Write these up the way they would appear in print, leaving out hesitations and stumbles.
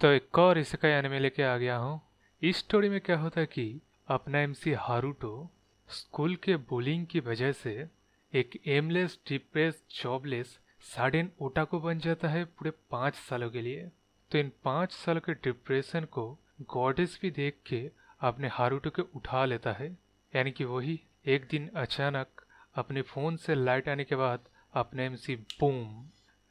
तो एक और इसेकाई एनिमे लेके आ गया हूँ। इस स्टोरी में क्या होता है कि अपना एमसी हारुतो स्कूल के बुलिंग की वजह से एक एमलेस डिप्रेस जॉबलेस साडेन ओटाकू बन जाता है पूरे 5 सालों के लिए। तो इन 5 सालों के डिप्रेशन को गॉडेस भी देख के अपने हारुतो को उठा लेता है। यानी कि वही एक दिन अचानक अपने फोन से लाइट आने के बाद अपने एमसी बूम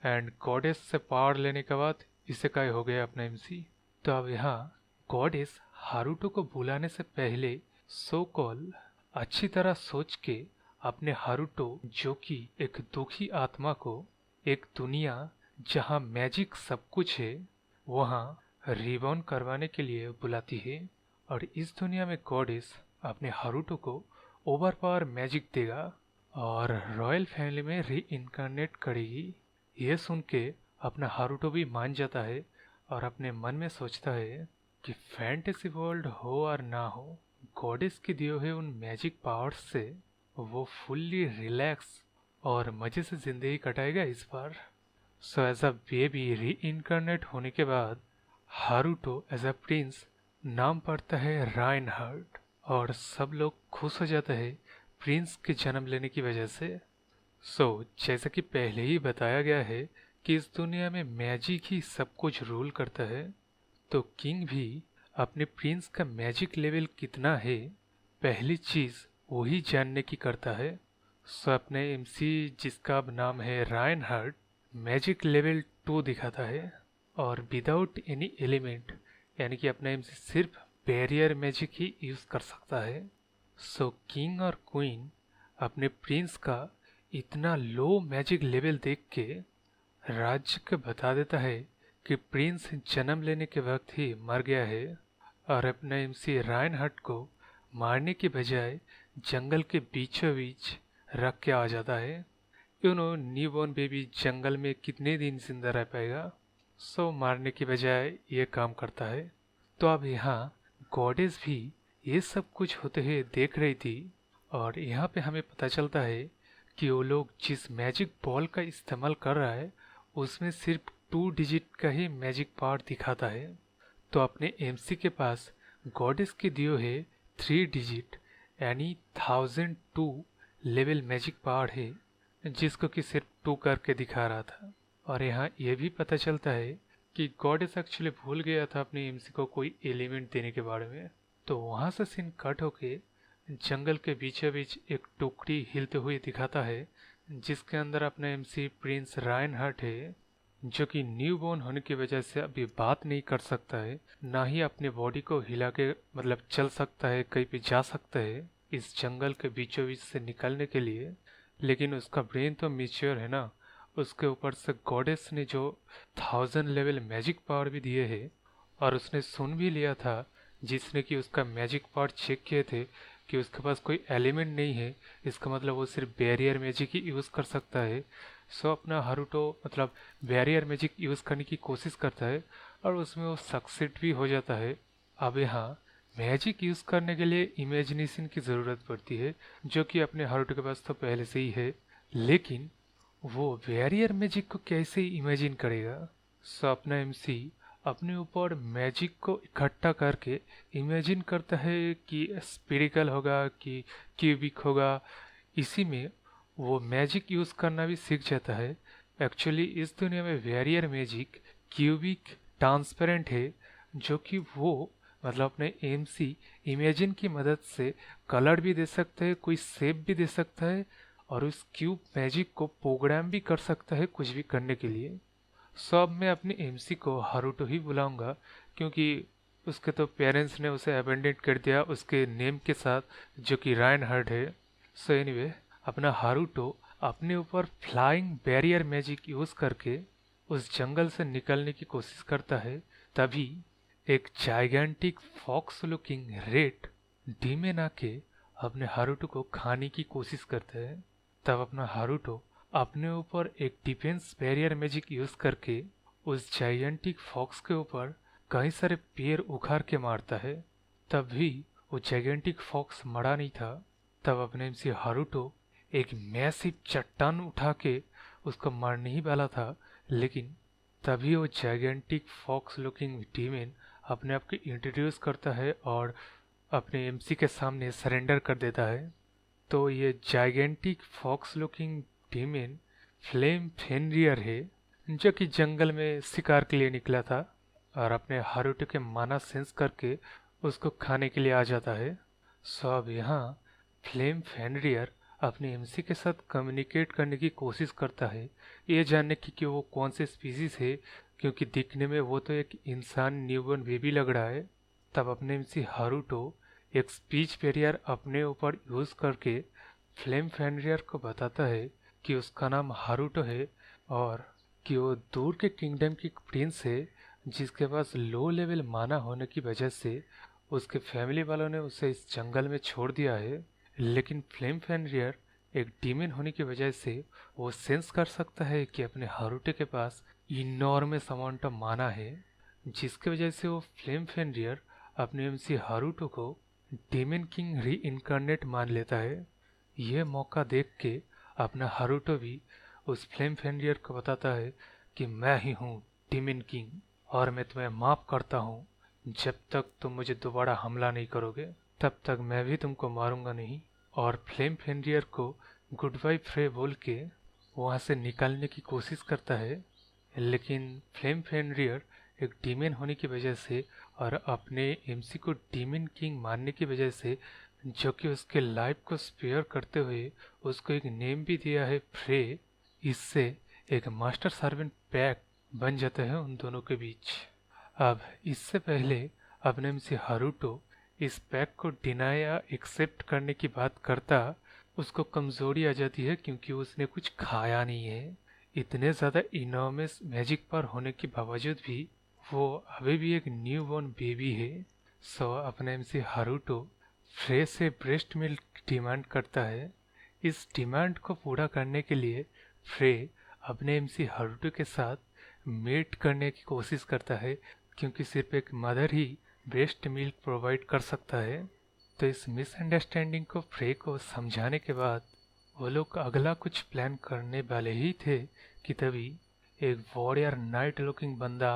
एंड गॉडेस से पावर लेने के बाद इसेकाई हो गया अपना एमसी। तो अब यहाँ गॉडेस हारुतो को बुलाने से पहले सो कॉल अच्छी तरह सोच के अपने हारुतो जो कि एक दुखी आत्मा को एक दुनिया जहाँ मैजिक सब कुछ है वहाँ रिबॉर्न करवाने के लिए बुलाती है। और इस दुनिया में गॉडेस अपने हारुतो को ओवर पावर मैजिक देगा और रॉयल फैमिली में री इनकारनेट करेगी। ये सुन के अपना हारुतो भी मान जाता है और अपने मन में सोचता है कि फैंटेसी वर्ल्ड हो और ना हो, गॉडेस के दिए हुए उन मैजिक पावर्स से वो फुल्ली रिलैक्स और मजे से जिंदगी कटाएगा इस बार। सो एज अ बेबी री इनकारनेट होने के बाद हारुतो एज अ प्रिंस नाम पड़ता है राइनहार्ट और सब लोग खुश हो जाते हैं प्रिंस के जन्म लेने की वजह से। जैसा कि पहले ही बताया गया है कि इस दुनिया में मैजिक ही सब कुछ रूल करता है, तो किंग भी अपने प्रिंस का मैजिक लेवल कितना है पहली चीज वही जानने की करता है। अपने एमसी जिसका अब नाम है रायनहार्ट मैजिक लेवल 2 दिखाता है और विदाउट एनी एलिमेंट, यानी कि अपना एमसी सिर्फ बैरियर मैजिक ही यूज कर सकता है। किंग और क्वीन अपने प्रिंस का इतना लो मैजिक लेवल देख के राज्य को बता देता है कि प्रिंस जन्म लेने के वक्त ही मर गया है और अपने एमसी रायनहार्ट को मारने की बजाय जंगल के बीचों बीच रख के आ जाता है। न्यूबॉर्न बेबी जंगल में कितने दिन जिंदा रह पाएगा। मारने की बजाय ये काम करता है। तो अब यहाँ गॉडेस भी ये सब कुछ होते हुए देख रही थी और यहाँ पे हमें पता चलता है कि वो लोग जिस मैजिक बॉल का इस्तेमाल कर रहा है उसमें सिर्फ 2 डिजिट का ही मैजिक पावर दिखाता है। तो अपने एमसी के पास गॉडेस के दियो है 3 डिजिट यानी 1002 लेवल मैजिक पावर है जिसको कि सिर्फ 2 करके दिखा रहा था। और यहाँ ये भी पता चलता है कि गॉडेस एक्चुअली भूल गया था अपने एमसी को कोई एलिमेंट देने के बारे में। तो वहाँ से सीन कट होके जंगल के बीचों बीच एक टोकरी हिलते हुए दिखाता है जिसके अंदर अपना एमसी प्रिंस रायनहार्ट है जो कि न्यूबॉर्न होने की वजह से अभी बात नहीं कर सकता है, ना ही अपने बॉडी को हिला के मतलब चल सकता है, कहीं पे जा सकता है इस जंगल के बीचों बीच से निकलने के लिए। लेकिन उसका ब्रेन तो मिच्योर है ना, उसके ऊपर से गॉडेस ने जो 1000 लेवल मैजिक पावर भी दिए है और उसने सुन भी लिया था जिसने कि उसका मैजिक पावर चेक किए थे कि उसके पास कोई एलिमेंट नहीं है, इसका मतलब वो सिर्फ बैरियर मैजिक ही यूज़ कर सकता है। अपना हारुतो मतलब बैरियर मैजिक यूज़ करने की कोशिश करता है और उसमें वो सक्सेस भी हो जाता है। अब यहाँ मैजिक यूज़ करने के लिए इमेजिनेशन की ज़रूरत पड़ती है जो कि अपने हारुतो के पास तो पहले से ही है, लेकिन वो बैरियर मैजिक को कैसे इमेजिन करेगा। अपना एमसी अपने ऊपर मैजिक को इकट्ठा करके इमेजिन करता है कि स्पिरिकल होगा कि क्यूबिक होगा। इसी में वो मैजिक यूज़ करना भी सीख जाता है। एक्चुअली इस दुनिया में वेरियर मैजिक क्यूबिक ट्रांसपेरेंट है जो कि वो मतलब अपने एमसी इमेजिन की मदद से कलर भी दे सकता है, कोई शेप भी दे सकता है और उस क्यूब मैजिक को प्रोग्राम भी कर सकता है कुछ भी करने के लिए। अब मैं अपने एमसी को हारुतो ही बुलाऊंगा क्योंकि उसके तो पेरेंट्स ने उसे अबेंडेंट कर दिया उसके नेम के साथ जो कि रायनहार्ट है। एनीवे अपना हारुतो अपने ऊपर फ्लाइंग बैरियर मैजिक यूज करके उस जंगल से निकलने की कोशिश करता है। तभी एक gigantic fox looking red demon आके अपने हारुतो को खाने की कोशिश करता है। तब अपना हारुतो अपने ऊपर एक डिफेंस बैरियर मैजिक यूज करके उस जाइगेंटिक फॉक्स के ऊपर कई सारे पेड़ उखाड़ के मारता है। तब भी वो जाइगेंटिक फॉक्स मरा नहीं था। तब अपने एमसी हारुतो एक मैसिव चट्टान उठा के उसको मारने ही वाला था, लेकिन तभी वो जाइगेंटिक फॉक्स लुकिंग डीमन अपने आप को इंट्रोड्यूस करता है और अपने एमसी के सामने सरेंडर कर देता है। तो ये gigantic fox looking demon flame Fenrir है, जो कि जंगल में शिकार के लिए निकला था और अपने हारुतो के माना सेंस करके उसको खाने के लिए आ जाता है। सो अब यहाँ फ्लेम फेनरियर अपने एमसी के साथ कम्युनिकेट करने की कोशिश करता है, ये जानने की कि वो कौन से स्पीसीज है, क्योंकि दिखने में वो तो एक इंसान न्यूबॉर्न बेबी लग रहा है। तब अपने एमसी हारुतो एक स्पीच बैरियर अपने ऊपर यूज़ करके फ्लेम फेनरियर को बताता है कि उसका नाम हारुतो है और कि वो दूर के किंगडम की प्रिंस है, जिसके पास लो लेवल माना होने की वजह से उसके फैमिली वालों ने उसे इस जंगल में छोड़ दिया है। लेकिन फ्लेम फेनरियर एक डीमन होने की वजह से वो सेंस कर सकता है कि अपने हारुतो के पास इनॉर्मस अमाउंट ऑफ माना है, जिसकी वजह से वो फ्लेम फेनरियर अपने एमसी हारुतो को डीमन किंग री इनकारनेट मान लेता है। यह मौका देख के अपना हारुतो भी उस फ्लेम फेनरियर को बताता है कि मैं ही हूँ डीमन किंग और मैं तुम्हें माफ करता हूँ, जब तक तुम मुझे दोबारा हमला नहीं करोगे तब तक मैं भी तुमको मारूंगा नहीं। और फ्लेम फेनरियर को गुड बाय फ्रे बोल के वहाँ से निकलने की कोशिश करता है। लेकिन फ्लेम फेनरियर एक डीमन होने की वजह से और अपने एमसी को डीमन किंग मानने की वजह से, जो कि उसके लाइफ को स्पेयर करते हुए उसको एक नेम भी दिया है फ्रे, इससे एक मास्टर सर्वेंट पैक्ट बन जाता है उन दोनों के बीच। अब इससे पहले अपने एमसी हारुतो इस पैक्ट को डिनाई या एक्सेप्ट करने की बात करता, उसको कमजोरी आ जाती है क्योंकि उसने कुछ खाया नहीं है। इतने ज़्यादा इनॉर्मस मैजिक पावर होने के बावजूद भी वो अभी भी एक न्यू बॉर्न बेबी है। सो अपने एमसी हारुतो फ्रे से ब्रेस्ट मिल्क डिमांड करता है। इस डिमांड को पूरा करने के लिए फ्रे अपने एमसी हारुतो के साथ मेट करने की कोशिश करता है, क्योंकि सिर्फ एक मदर ही ब्रेस्ट मिल्क प्रोवाइड कर सकता है। तो इस मिसअंडरस्टैंडिंग को फ्रे को समझाने के बाद वो लोग अगला कुछ प्लान करने वाले ही थे कि तभी एक वॉरियर नाइट लुकिंग बंदा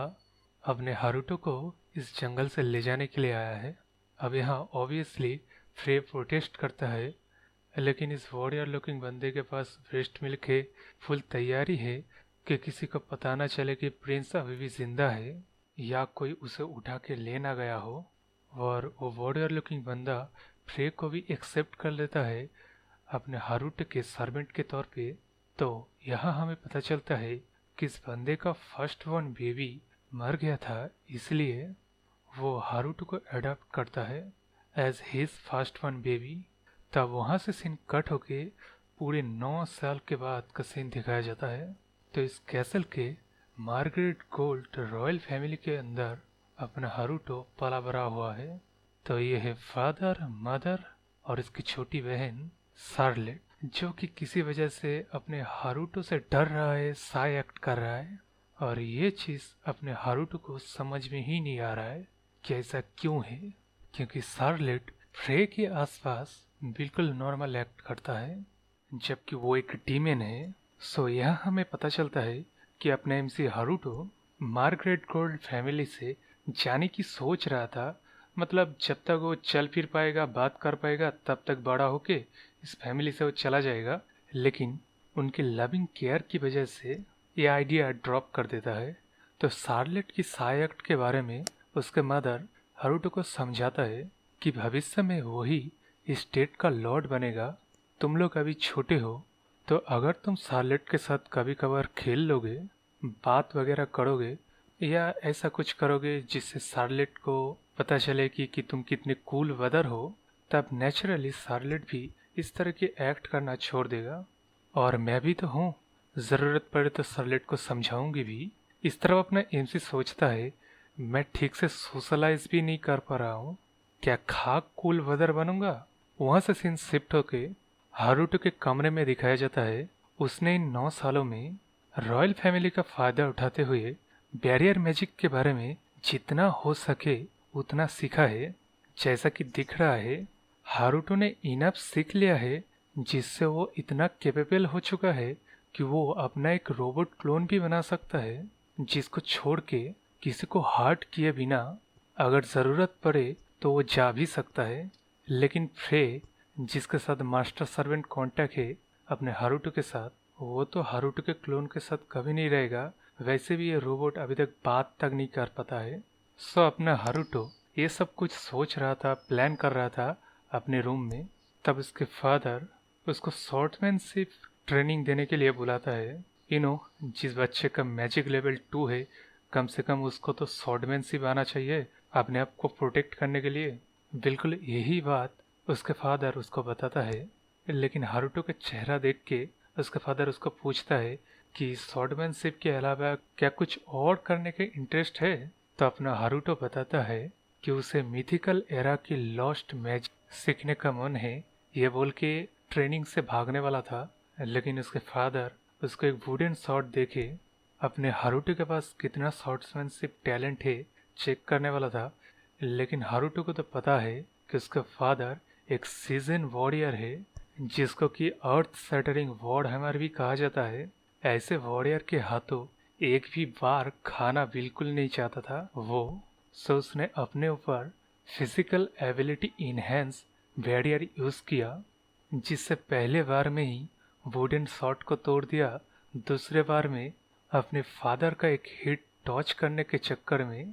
अपने हारुतो को इस जंगल से ले जाने के लिए आया है। अब यहाँ ऑब्वियसली फ्रे प्रोटेस्ट करता है, लेकिन इस वॉरियर लुकिंग बंदे के पास ब्रेस्ट मिल्क है, फुल तैयारी है कि किसी को पता ना चले कि प्रिंस अभी भी जिंदा है या कोई उसे उठा के ले ना गया हो। और वो वॉरियर लुकिंग बंदा फ्रे को भी एक्सेप्ट कर लेता है अपने हारुतो के सर्वेंट के तौर पे। तो यहाँ हमें पता चलता है कि इस बंदे का फर्स्ट बॉर्न बेबी मर गया था, इसलिए वो हारुतो को अडॉप्ट करता है as his first born baby. तब वहाँ से सीन कट होके पूरे 9 साल के बाद का सीन दिखाया जाता है। तो इस कैसल के मार्गरेट गोल्ड रॉयल फैमिली के अंदर अपना हारुतो पला बड़ा हुआ है। तो ये है फादर, मदर और इसकी छोटी बहन शार्लेट, जो कि किसी वजह से अपने हारुतो से डर रहा है, साय एक्ट कर रहा है। और ये चीज़ अपने हारुतो को समझ में ही नहीं आ रहा है कि ऐसा क्यों है, क्योंकि शार्लेट फ्रे के आसपास बिल्कुल नॉर्मल एक्ट करता है जबकि वो एक डीमन है। सो यहाँ हमें पता चलता है कि अपना MC Haruto Margaret gold family से जाने की सोच रहा था, मतलब जब तक वो चल फिर पाएगा, बात कर पाएगा, तब तक बड़ा होके इस फैमिली से वो चला जाएगा। लेकिन उनके लविंग केयर की वजह से ये आइडिया ड्रॉप कर देता है। तो शार्लेट की सायक्ट के बारे में उसके मदर हारुतो को समझाता है कि भविष्य में वही स्टेट का लॉर्ड बनेगा, तुम लोग अभी छोटे हो, तो अगर तुम शार्लेट के साथ कभी कभार खेल लोगे, बात वगैरह करोगे या ऐसा कुछ करोगे जिससे शार्लेट को पता चले कि तुम कितने कूल वदर हो, तब नेचुरली शार्लेट भी इस तरह के एक्ट करना छोड़ देगा। और मैं भी तो हूँ, ज़रूरत पड़े तो शार्लेट को समझाऊंगी भी। इस तरह अपना एमसी सोचता है, मैं ठीक से सोशलाइज भी नहीं कर पा रहा हूँ, क्या खाक कूल वदर बनूंगा। वहाँ से सीन शिफ्ट होके हारुतो के कमरे में दिखाया जाता है उसने इन 9 सालों में रॉयल फैमिली का फायदा उठाते हुए बैरियर मैजिक के बारे में जितना हो सके उतना सीखा है। जैसा कि दिख रहा है हारुतो ने इनफ सीख लिया है जिससे वो इतना कैपेबल हो चुका है कि वो अपना एक रोबोट क्लोन भी बना सकता है। जिसको छोड़ के किसी को हर्ट किए बिना अगर ज़रूरत पड़े तो वो जा भी सकता है। लेकिन फ्रे जिसके साथ मास्टर सर्वेंट कांटेक्ट है अपने हारुटो के साथ, वो तो हारुटो के क्लोन के साथ कभी नहीं रहेगा। वैसे भी ये रोबोट अभी तक बात तक नहीं कर पाता है। सो अपना हारुटो ये सब कुछ सोच रहा था, प्लान कर रहा था अपने रूम में। तब उसके फादर उसको स्वॉर्डमैनशिप ट्रेनिंग देने के लिए बुलाता है। जिस बच्चे का मैजिक लेवल 2 है, कम से कम उसको तो स्वॉर्डमैनशिप आना चाहिए अपने आप को प्रोटेक्ट करने के लिए। बिल्कुल यही बात उसके फादर उसको बताता है। लेकिन हारुटो का चेहरा देख के उसका फादर उसको पूछता है कि स्वॉर्डमैनशिप के अलावा क्या कुछ और करने के इंटरेस्ट है। तो अपना हारुटो बताता है कि उसे मिथिकल एरा की लॉस्ट मैजिक सीखने का मन है। ये बोल के ट्रेनिंग से भागने वाला था, लेकिन उसके फादर उसको एक वुडन शॉट देके अपने हारुटो के पास कितना स्वॉर्ड्समैनशिप टैलेंट है चेक करने वाला था। लेकिन हारुटो को तो पता है कि उसका फादर एक सीजन वॉरियर है, जिसको कि अर्थ सैटरिंग वॉर हैमर भी कहा जाता है। ऐसे वॉरियर के हाथों एक भी बार खाना बिल्कुल नहीं चाहता था वो। सो उसने अपने ऊपर physical ability enhance warrior use किया, जिससे पहले बार में ही वुडन शॉट को तोड़ दिया। दूसरे बार में अपने फादर का एक हिट टॉच करने के चक्कर में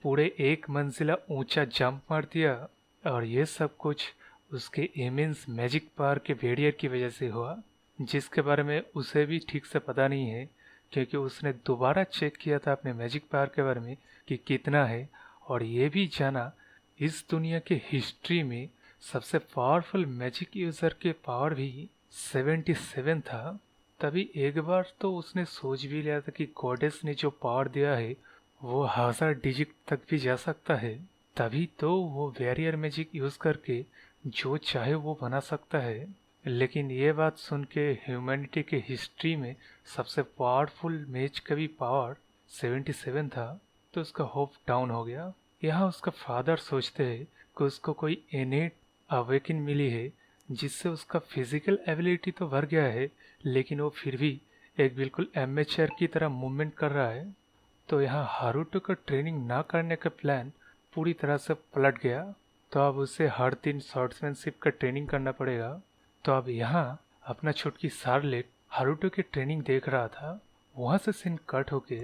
पूरे 1 मंजिला ऊंचा जंप मार दिया। और ये सब कुछ उसके इमेंस मैजिक पावर के वेरियर की वजह से हुआ, जिसके बारे में उसे भी ठीक से पता नहीं है, क्योंकि उसने दोबारा चेक किया था अपने मैजिक पावर के बारे में कि कितना है। और ये भी जाना इस दुनिया के हिस्ट्री में सबसे पावरफुल मैजिक यूजर के पावर भी 77 था। तभी एक बार तो उसने सोच भी लिया था कि गॉडेस ने जो पावर दिया है वो 1000 डिजिट तक भी जा सकता है। तभी तो वो वैरियर मैजिक यूज करके जो चाहे वो बना सकता है। लेकिन ये बात सुन के ह्यूमैनिटी के हिस्ट्री में सबसे पावरफुल मैज का भी पावर 77 था, तो उसका होप डाउन हो गया। यहाँ उसका फादर सोचते हैं कि उसको कोई इनेट अवेकिन मिली है, जिससे उसका फिजिकल एबिलिटी तो बढ़ गया है, लेकिन वो फिर भी एक बिल्कुल एमेचर की तरह मूवमेंट कर रहा है। तो यहाँ हारुटो का ट्रेनिंग ना करने का प्लान पूरी तरह से पलट गया। तो अब उसे हर दिन स्वॉर्ड्समैनशिप का ट्रेनिंग करना पड़ेगा। तो अब यहाँ अपना छुटकी शार्लेट हारुटो की ट्रेनिंग देख रहा था। वहाँ से सीन कट होके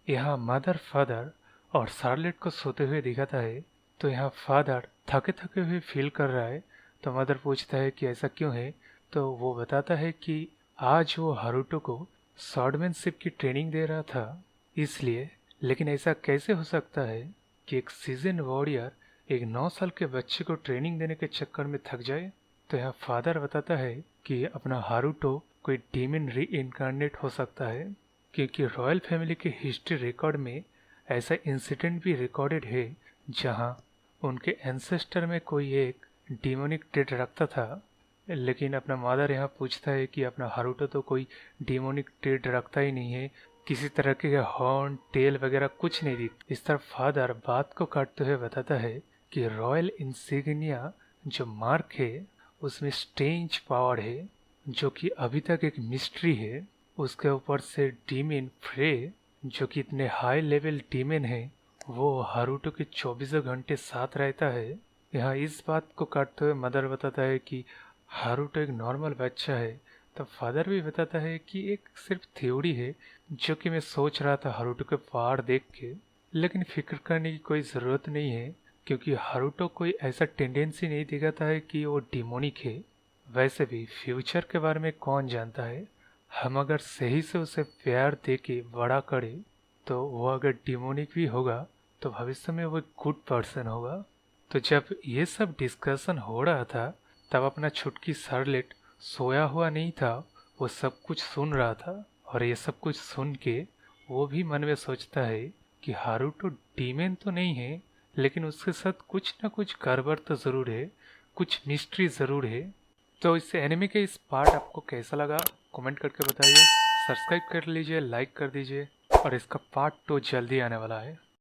यहाँ मदर, फादर और शार्लेट को सोते हुए दिखाता है। तो यहाँ फादर थके थके हुए फील कर रहा है। तो मदर पूछता है कि ऐसा क्यों है। तो वो बताता है कि आज वो हारुटो को स्वॉर्डमैनशिप की ट्रेनिंग दे रहा था, इसलिए। लेकिन ऐसा कैसे हो सकता है कि एक सीजन वॉरियर एक 9 साल के बच्चे को ट्रेनिंग देने के चक्कर में थक जाए। तो यहाँ फादर बताता है कि अपना हारुटो कोई डीमन री इनकारनेट हो सकता है, क्योंकि रॉयल फैमिली के हिस्ट्री रिकॉर्ड में ऐसा इंसिडेंट भी रिकॉर्डेड है जहाँ उनके एंसेस्टर में कोई एक डीमोनिक ट्रेड रखता था। लेकिन अपना मदर यहाँ पूछता है कि अपना हारुटो तो कोई डीमोनिक ट्रेड रखता ही नहीं है, किसी तरह के हॉर्न, टेल वगैरह कुछ नहीं दिख। इस तरह फादर बात को काटते हुए बताता है कि रॉयल इंसिग्निया जो मार्क है उसमें स्ट्रेंज पावर है, जो कि अभी तक एक मिस्ट्री है। उसके ऊपर से डीमन फ्रे जो कि इतने हाई लेवल डीमन है, वो हारुटो के 24 घंटे साथ रहता है। यहाँ इस बात को काटते हुए मदर बताता है कि हारुटो एक नॉर्मल बच्चा है। तब फादर भी बताता है कि एक सिर्फ थ्योरी है, जो कि मैं सोच रहा था हारुटो के पावर देख के। लेकिन फिक्र करने की कोई ज़रूरत नहीं है, क्योंकि हारुटो कोई ऐसा टेंडेंसी नहीं दिखाता है कि वो डिमोनिक है। वैसे भी फ्यूचर के बारे में कौन जानता है। हम अगर सही से उसे प्यार दे के बड़ा करे तो वो अगर डिमोनिक भी होगा तो भविष्य में वो गुड पर्सन होगा। तो जब ये सब डिस्कशन हो रहा था तब अपना छुटकी शार्लेट सोया हुआ नहीं था, वो सब कुछ सुन रहा था। और ये सब कुछ सुन के वो भी मन में सोचता है कि हारुटो डीमन तो नहीं है, लेकिन उसके साथ कुछ ना कुछ गड़बड़ तो ज़रूर है, कुछ मिस्ट्री ज़रूर है। तो इस एनिमे के इस पार्ट आपको कैसा लगा कमेंट करके बताइए। सब्सक्राइब कर लीजिए, लाइक कर दीजिए, और इसका पार्ट 2 जल्दी आने वाला है।